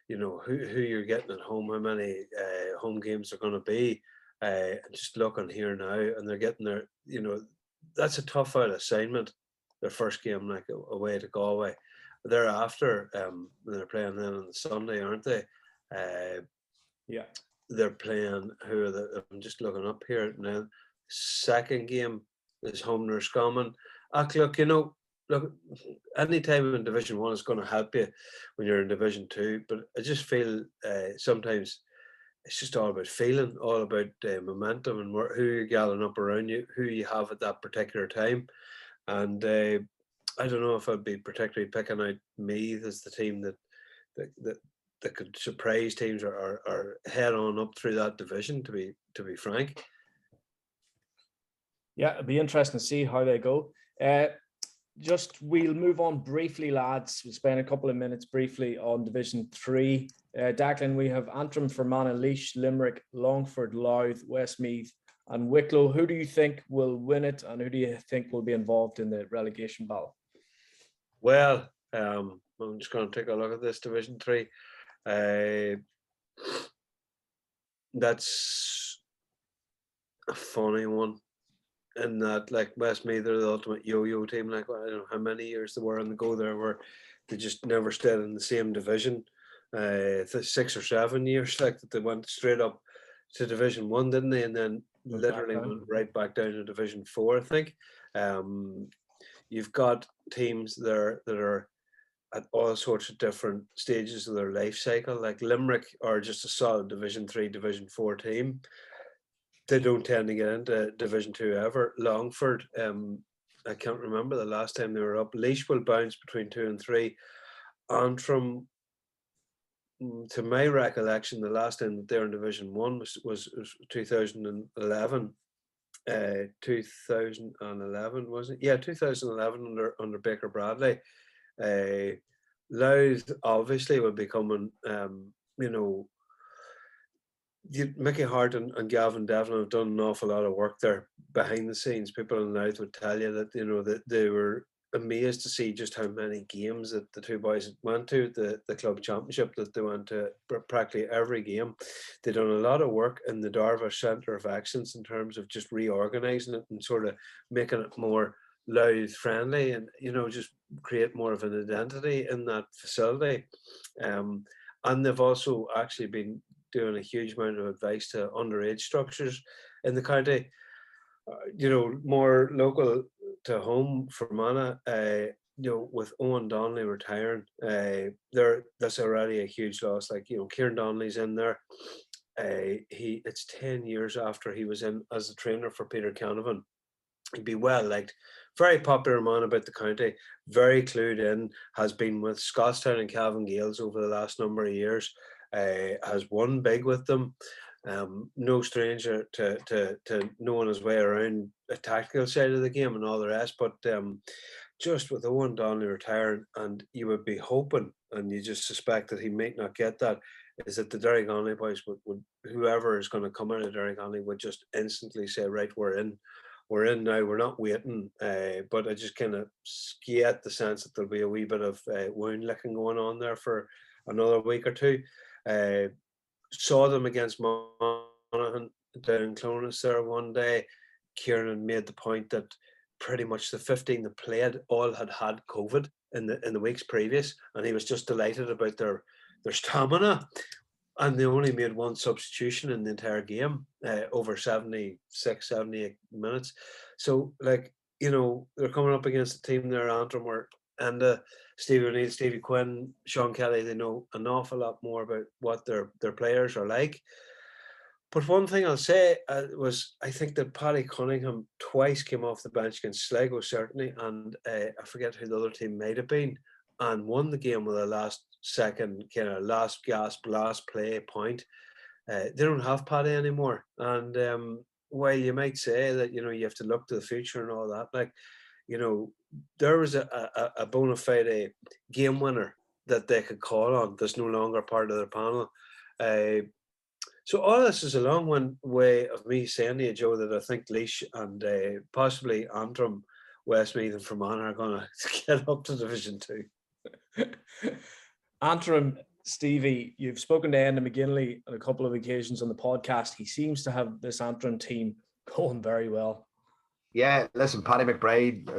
you know, who you're getting at home, how many home games are going to be. Just looking here now, and they're getting their, you know, that's a tough out assignment, their first game, like away to Galway. Thereafter, they're playing then on the Sunday, aren't they? Yeah. They're playing, who are the, I'm just looking up here now. Second game is home to Roscommon. Look, you know, look, any time in Division 1 is going to help you when you're in Division 2, but I just feel sometimes it's just all about feeling, all about momentum and who you're gathering up around you, who you have at that particular time. And I don't know if I'd be particularly picking out Meath as the team that could surprise teams or head on up through that division, to be frank. Yeah, it'll be interesting to see how they go. We'll move on briefly, lads. We'll spend a couple of minutes briefly on Division 3. Declan, we have Antrim, Fermanagh, Laois, Limerick, Longford, Louth, Westmeath, and Wicklow. Who do you think will win it, and who do you think will be involved in the relegation battle? Well, I'm just going to take a look at this Division 3. a funny one. In that, like Westmeath are the ultimate yo-yo team. Like, well, I don't know how many years they were on the go there, where they just never stayed in the same division. 6 or 7 years, like that they went straight up to Division 1, didn't they? And then literally went right back down to Division 4, I think. You've got teams there that are at all sorts of different stages of their life cycle. Like Limerick are just a solid Division 3, Division 4 team. They don't tend to get into Division 2 ever. Longford, I can't remember the last time they were up. Laois will bounce between 2 and 3. Antrim, to my recollection, the last time that they were in Division 1 was 2011. 2011, was it? Yeah, 2011 under Baker Bradley. Louth obviously will be coming, Mickey Hart and Gavin Devlin have done an awful lot of work there behind the scenes. People in Louth would tell you that, that they were amazed to see just how many games that the two boys went to, the club championship, that they went to practically every game. They've done a lot of work in the Darva Centre of Excellence in terms of just reorganising it and sort of making it more Louth friendly and, just create more of an identity in that facility. And they've also actually been doing a huge amount of advice to underage structures in the county, more local to home for Mana, with Owen Donnelly retiring, that's already a huge loss. Like, Kieran Donnelly's in there. It's 10 years after he was in as a trainer for Peter Canavan. He'd be well liked, very popular man about the county, very clued in, has been with Scottstown and Cavan Gales over the last number of years, has won big with them. No stranger to knowing his way around a tactical side of the game and all the rest, but just with Owen Donnelly retiring, and you would be hoping, and you just suspect that he might not get that, is that the Derry Gonley boys would whoever is going to come out of Derry Gonley would just instantly say, right, we're in now, we're not waiting. But I just kind of get the sense that there'll be a wee bit of wound licking going on there for another week or two. Saw them against Monaghan down in Clonus there one day. Kieran made the point that pretty much the 15 that played all had COVID in the weeks previous, and he was just delighted about their stamina. And they only made one substitution in the entire game, over 76, 78 minutes. So, they're coming up against a team there, Antrim, and Stevie O'Neill, Stevie Quinn, Sean Kelly, they know an awful lot more about what their players are like. But one thing I'll say was, I think that Paddy Cunningham twice came off the bench against Sligo, certainly, and I forget who the other team might have been, and won the game with a last second kind of last gasp, last play point. They don't have Paddy anymore, and while you might say that you have to look to the future and all that, there was a bona fide game winner that they could call on that's no longer part of their panel. So all this is a long way of me saying to you, Joe, that I think Laois and possibly Antrim, Westmeath and Fermanagh are going to get up to Division 2. Antrim, Stevie, you've spoken to Enda McGinley on a couple of occasions on the podcast. He seems to have this Antrim team going very well. Yeah, listen, Paddy McBride,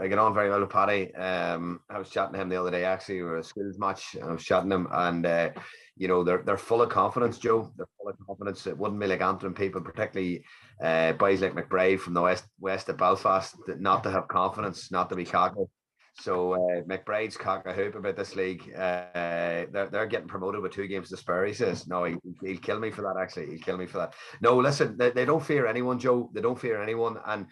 I get on very well with Paddy. I was chatting to him the other day, actually. We were at a skills match, and I was chatting to him, and they're full of confidence, Joe. They're full of confidence. It wouldn't be like Antrim people, particularly boys like McBride from the west of Belfast, not to have confidence, not to be cocky. So McBride's cock a hoop about this league. They're getting promoted with 2 games to spare, he says. No, he'll kill me for that, actually. He'll kill me for that. No, listen, they don't fear anyone, Joe. They don't fear anyone. And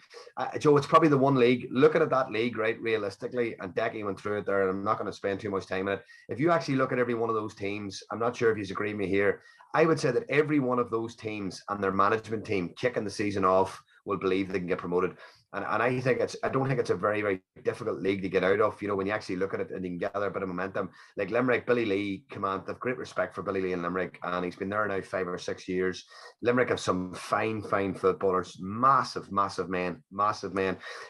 Joe, it's probably the one league, looking at that league, right, realistically, and Decky went through it there, and I'm not going to spend too much time on it. If you actually look at every one of those teams, I'm not sure if you agree with me here, I would say that every one of those teams and their management team kicking the season off will believe they can get promoted. And I don't think it's a very, very difficult league to get out of, when you actually look at it and you can gather a bit of momentum. Like Limerick, Billy Lee, command, have great respect for Billy Lee in Limerick, and he's been there now 5 or 6 years. Limerick have some fine footballers, massive men.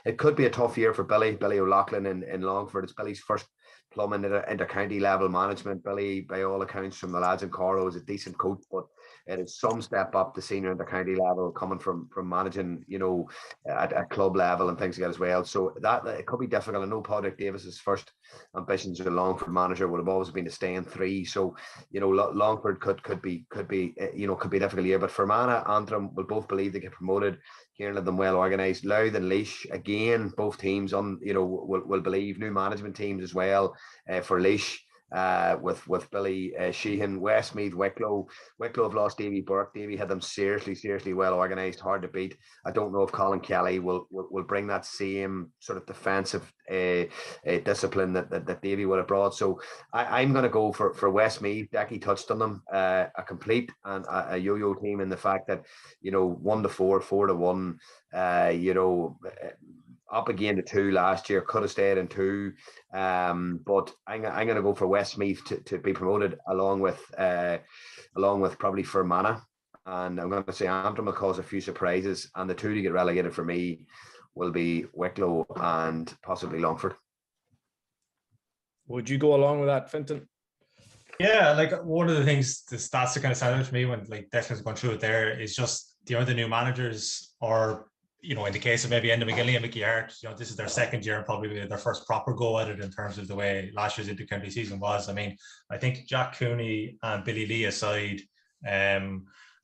It could be a tough year for Billy O'Loughlin in Longford. It's Billy's first plumb into county level management. Billy, by all accounts from the lads in Corro, is a decent coach, but it is some step up the senior and the county level, coming from managing, at club level and things like that as well. So that it could be difficult. I know Padraig Davis's first ambitions as a Longford manager would have always been to stay in 3. So Longford could be a difficult year. But Fermanagh, Antrim will both believe they get promoted. Kieran had them well organised. Louth and Laois, again, both teams will believe. New management teams as well for Laois. With Billy Sheehan, Westmeath, Wicklow. Wicklow have lost Davy Burke. Davy had them seriously well organised, hard to beat. I don't know if Colin Kelly will bring that same sort of defensive discipline that Davy would have brought. So I'm going to go for Westmeath. Decky touched on them, a complete and a yo-yo team in the fact that 1-4, 4-1. Up again to 2 last year, could have stayed in 2, but I'm going to go for Westmeath to be promoted along with probably Fermanagh, and I'm going to say Antrim will cause a few surprises, and the 2 to get relegated for me will be Wicklow and possibly Longford. Would you go along with that, Fintan? Yeah, like one of the things, the stats that kind of stand out to me when like Declan's gone through it there is just the other new managers, or in the case of maybe Enda McGinley and Mcguire, this is their second year and probably their first proper go at it in terms of the way last year's inter-county season was. I mean, I think Jack Cooney and Billy Lee aside, they're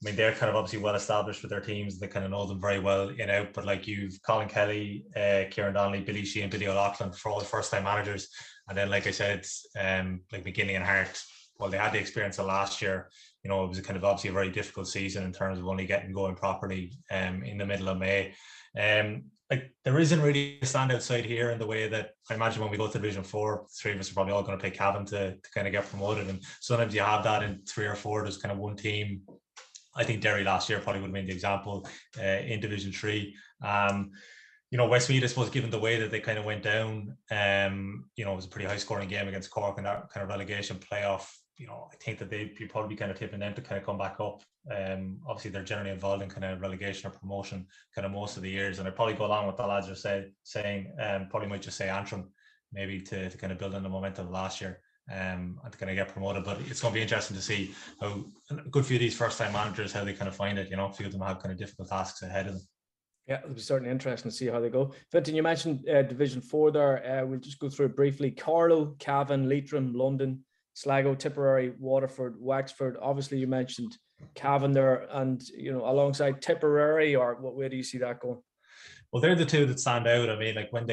kind of obviously well established with their teams. They kind of know them very well in out. But like you've Colin Kelly, Kieran Donnelly, Billy Sheehan, Billy O'Loughlin for all the first-time managers. And then, like I said, like McGinley and Hart, well, they had the experience of last year. It was a kind of obviously a very difficult season in terms of only getting going properly in the middle of May. Like there isn't really a standout side here in the way that I imagine when we go to Division 4, 3 of us are probably all going to pick Cavan to kind of get promoted. And sometimes you have that in 3 or 4. There's kind of one team. I think Derry last year probably would have been the example in Division 3. Westmeath, I suppose, given the way that they kind of went down, it was a pretty high scoring game against Cork in that kind of relegation playoff. I think that they'd probably kind of tipping them to kind of come back up. Obviously, they're generally involved in kind of relegation or promotion kind of most of the years. And I'd probably go along with the lads are saying, probably might just say Antrim, maybe to kind of build on the momentum of last year and to kind of get promoted. But it's going to be interesting to see how a good few of these first-time managers, how they kind of find it. A few of them have kind of difficult tasks ahead of them. Yeah, it'll be certainly interesting to see how they go. Fintan, you mentioned Division 4 there. We'll just go through it briefly. Carlow, Cavan, Leitrim, London, Sligo, Tipperary, Waterford, Wexford. Obviously, you mentioned Cavan there, and alongside Tipperary, or what way do you see that going? Well, they're the 2 that stand out. I mean, like when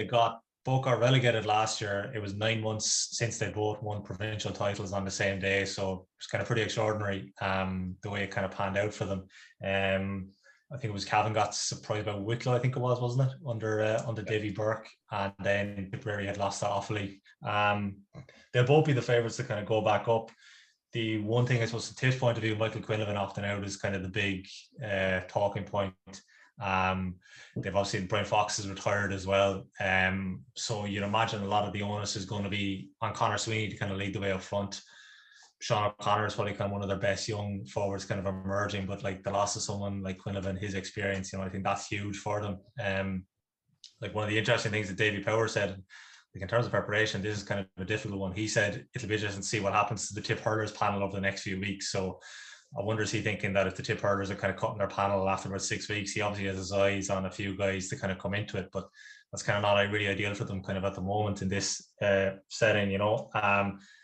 both got relegated last year, it was 9 months since they both won provincial titles on the same day. So it's kind of pretty extraordinary the way it kind of panned out for them. I think it was Cavan got surprised by Wicklow, I think it was, wasn't it? Under Davy Burke, and then Tipperary had lost that awfully. They'll both be the favourites to kind of go back up. The one thing, I suppose, from Tiff's point of view, Michael Quinlivan opting out is kind of the big talking point. They've obviously, Brian Fox is retired as well. So you'd imagine a lot of the onus is going to be on Conor Sweeney to kind of lead the way up front. Sean O'Connor is probably kind of one of their best young forwards kind of emerging, but like the loss of someone like Quinlivan, his experience, I think that's huge for them. Like one of the interesting things that Davy Power said, like in terms of preparation, this is kind of a difficult one. He said it'll be interesting to see what happens to the tip hurlers panel over the next few weeks. So I wonder, is he thinking that if the tip hurlers are kind of cutting their panel after about 6 weeks, he obviously has his eyes on a few guys to kind of come into it, but that's kind of not really ideal for them kind of at the moment in this setting,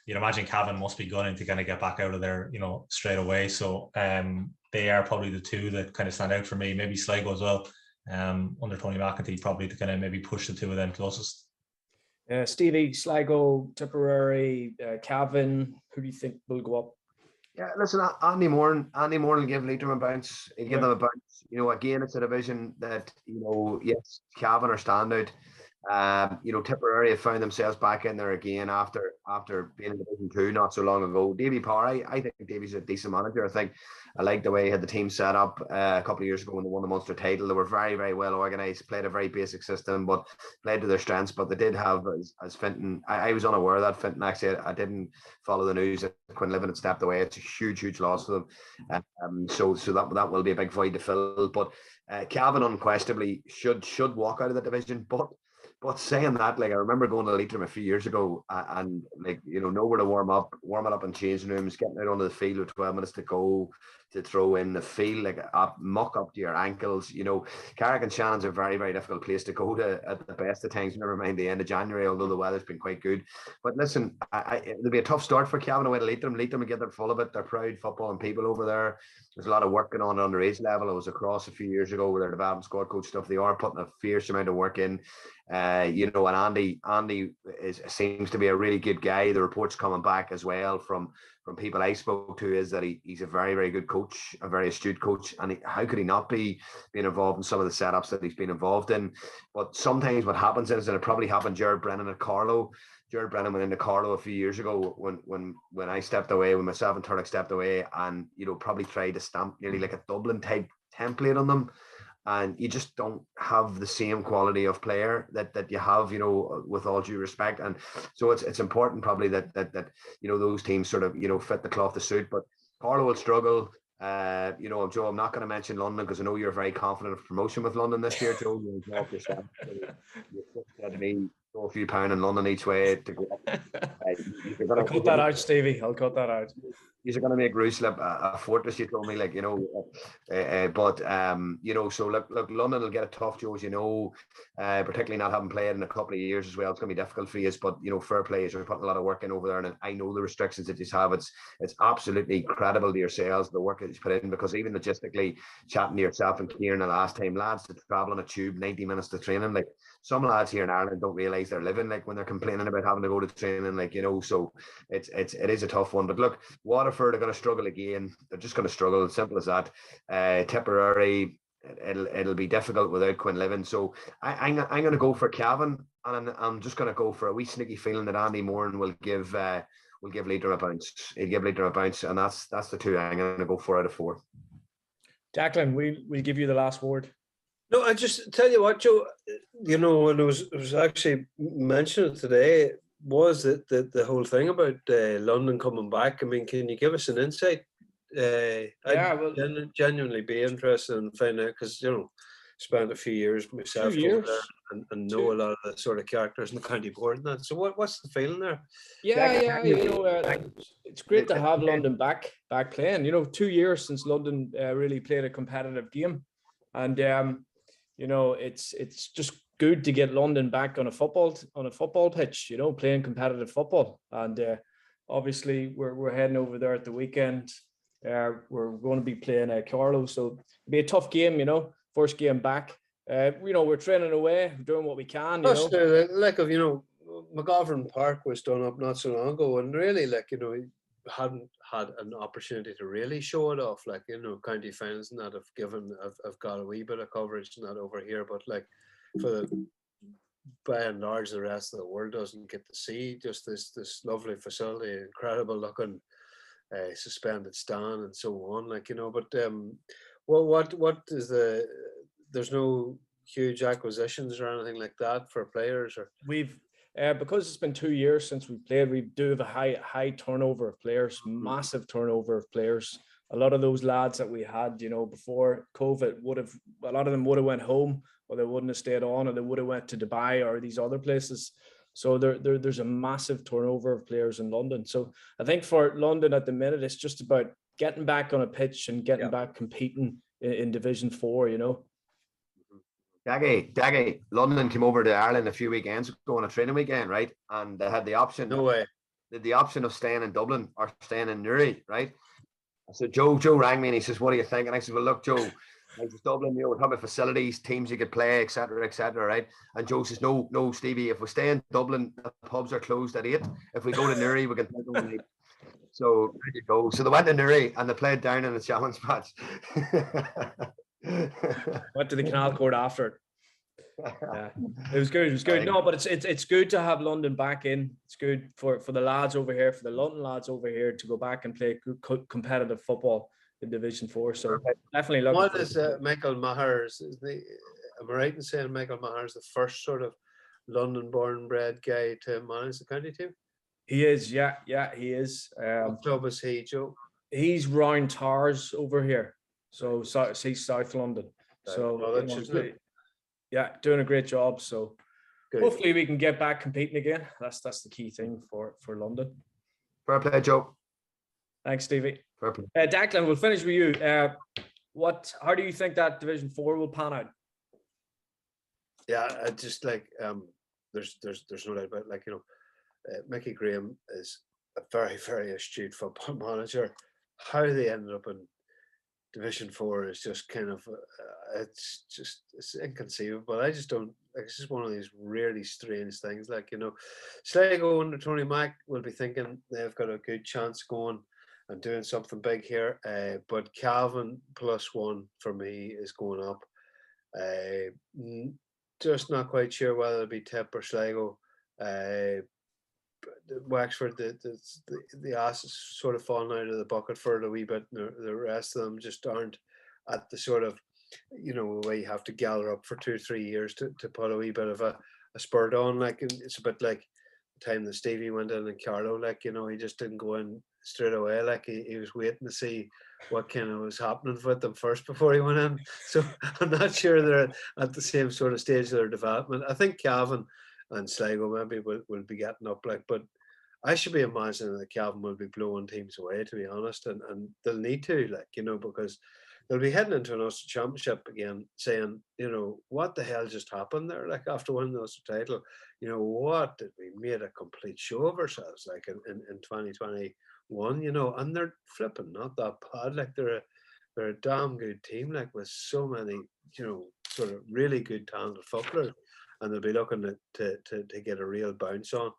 You'd imagine Cavan must be gunning to kind of get back out of there, straight away. So they are probably the 2 that kind of stand out for me. Maybe Sligo as well, under Tony McEntee, probably to kind of maybe push the 2 of them closest. Stevie, Sligo, Tipperary, Cavan, who do you think will go up? Yeah, listen, Andy Moore will give Leitrim a bounce. He'll give them a bounce. Again, it's a division that, yes, Cavan are standout. Tipperary have found themselves back in there again after being in Division 2 not so long ago. Davy Power, I think Davy's a decent manager. I think I like the way he had the team set up a couple of years ago when they won the Munster title. They were very, very well organised, played a very basic system, but played to their strengths. But they did have, as Fintan, I was unaware of that. Fintan actually, I didn't follow the news that Quinlivan had stepped away. It's a huge, huge loss for them. So that will be a big void to fill. But Cavan unquestionably should walk out of the division. But saying that, like I remember going to Leitrim a few years ago and nowhere to warm it up in changing rooms, getting out onto the field with 12 minutes to go, throw in the field, like up, muck up to your ankles. You know, Carrick and Shannon's a very, very difficult place to go to at the best of times, never mind the end of January, although the weather's been quite good. But listen, it'll be a tough start for Cavan away to Leitrim and get their full of it. They're proud footballing people over there. There's a lot of work going on at underage level. I was across a few years ago with their development squad coach stuff. They are putting a fierce amount of work in. You know, and Andy seems to be a really good guy. The reports coming back as well from people I spoke to is that he's a very, very good coach, a very astute coach. And how could he not be being involved in some of the setups that he's been involved in? But sometimes what happens is, and it probably happened Jared Brennan at Carlow. Jared Brennan went into Carlow a few years ago when I stepped away, when myself and Turlock stepped away, and, you know, probably tried to stamp nearly like a Dublin type template on them. And you just don't have the same quality of player that you have, you know, with all due respect. And so it's important probably that you know, those teams sort of, you know, fit the cloth to suit. But Carlow will struggle. You know, Joe, I'm not going to mention London because I know you're very confident of promotion with London this year, Joe. You said to me, throw a few pounds in London each way to go up. I'll cut that out, Stevie. I'll cut that out. You're going to make Ruislip a fortress, you told me, like, you know. But you know, so look, London will get a tough, Joe, as you know, particularly not having played in a couple of years as well. It's going to be difficult for you, but, you know, fair play, you're putting a lot of work in over there, and I know the restrictions that you have. It's absolutely credible to yourselves, the work that you put in, because even logistically, chatting to yourself and Keane the last time, lads to travel on a tube 90 minutes to training, like some lads here in Ireland don't realise they're living, like when they're complaining about having to go to training, like, you know. So it is a tough one. But look, Waterford are going to struggle again. They're just going to struggle, simple as that. Tipperary, it'll be difficult without Quinlivan. So I'm going to go for Cavan, and I'm just going to go for a wee sneaky feeling that Andy Moran will give Leitrim a bounce. He'll give Leitrim a bounce, and that's the two I'm going to go 4 out of 4. Declan, we'll give you the last word. No, I just tell you what, Joe. You know, when it was actually mentioned today, was that the whole thing about London coming back. I mean, can you give us an insight? I'd genuinely be interested in finding out, because, you know, spent a few years myself over there and know a lot of the sort of characters in the county board and that. So what's the feeling there? Yeah, you know, it's great to have London back playing. You know, 2 years since London really played a competitive game, and you know, it's just good to get London back on a football pitch, you know, playing competitive football. And obviously we're heading over there at the weekend. We're going to be playing Carlow, so it'll be a tough game, you know, first game back. You know, we're training away, doing what we can, you know. Like, you know, McGovern Park was done up not so long ago, and really, like, you know, hadn't had an opportunity to really show it off. Like, you know, county finals and that have got a wee bit of coverage and that over here, but like, by and large, the rest of the world doesn't get to see just this lovely facility, incredible looking suspended stand and so on, like, you know. But what is there's no huge acquisitions or anything like that for players? Or we've because it's been 2 years since we played, we do have a high turnover of players, massive turnover of players. A lot of those lads that we had, you know, before COVID a lot of them would have went home, or they wouldn't have stayed on, or they would have went to Dubai or these other places. So there's a massive turnover of players in London. So I think for London at the minute, it's just about getting back on a pitch and getting back competing in Division 4, you know. Daggy, London came over to Ireland a few weekends ago on a training weekend, right? And they had the option. No way. The option of staying in Dublin or staying in Newry, right? So Joe rang me and he says, "What do you think?" And I said, "Well, look, Joe, like Dublin, you know, we're talking about facilities, teams you could play, etc., right?" And Joe says, "No, Stevie, if we stay in Dublin, the pubs are closed at 8. If we go to Newry, we can play them." So there you go. So they went to Newry and they played down in the challenge match. Went to the Canal Court after it. Yeah, it was good. No, but it's good to have London back in. It's good for the lads over here, for the London lads over here, to go back and play good competitive football in Division 4. So definitely looking. What is Michael Maher? Am I right in saying Michael Maher is the first sort of London-born bred guy to manage the county team? He is, yeah, he is. What club is he, Joe? He's round Tars over here, so he's South London. So doing a great job. So hopefully we can get back competing again. That's the key thing for London. Fair play, Joe. Thanks, Stevie. Purple. Declan, we'll finish with you. How do you think that Division 4 will pan out? Yeah, I just like there's no doubt about like Mickey Graham is a very, very astute football manager. How they ended up in Division 4 is just kind of it's inconceivable. I just don't like. It's just one of these really strange things. Like Sligo under Tony Mack will be thinking they've got a good chance going and doing something big here. But Calvin +1 for me is going up. Just not quite sure whether it'll be Tip or Sligo. Wexford, the ass is sort of falling out of the bucket for it a wee bit. The rest of them just aren't at the sort of, way you have to gather up for 2 or 3 years to put a wee bit of a spurt on. Like, it's a bit like the time that Stevie went in and Carlo, like, he just didn't go in straight away. Like, he was waiting to see what kind of was happening with them first before he went in. So I'm not sure they're at the same sort of stage of their development. I think Calvin and Sligo maybe will be getting up, like, but I should be imagining that Calvin will be blowing teams away, to be honest, and they'll need to, like, because they'll be heading into an Ulster Championship again, saying, what the hell just happened there? Like, after winning the Ulster title, what did we made a complete show of ourselves, like in 2021, and they're flipping not that bad. Like, they're a damn good team, like, with so many, sort of really good talented footballers, and they'll be looking to get a real bounce on.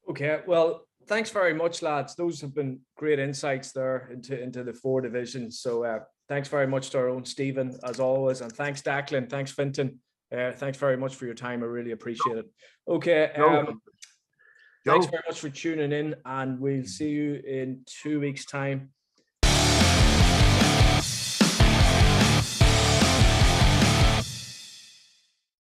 Okay, well, thanks very much, lads. Those have been great insights there into the 4 divisions. So thanks very much to our own Stephen, as always, and thanks, Declan. Thanks, Fintan. Thanks very much for your time. I really appreciate it. Okay, thanks very much for tuning in, and we'll see you in 2 weeks' time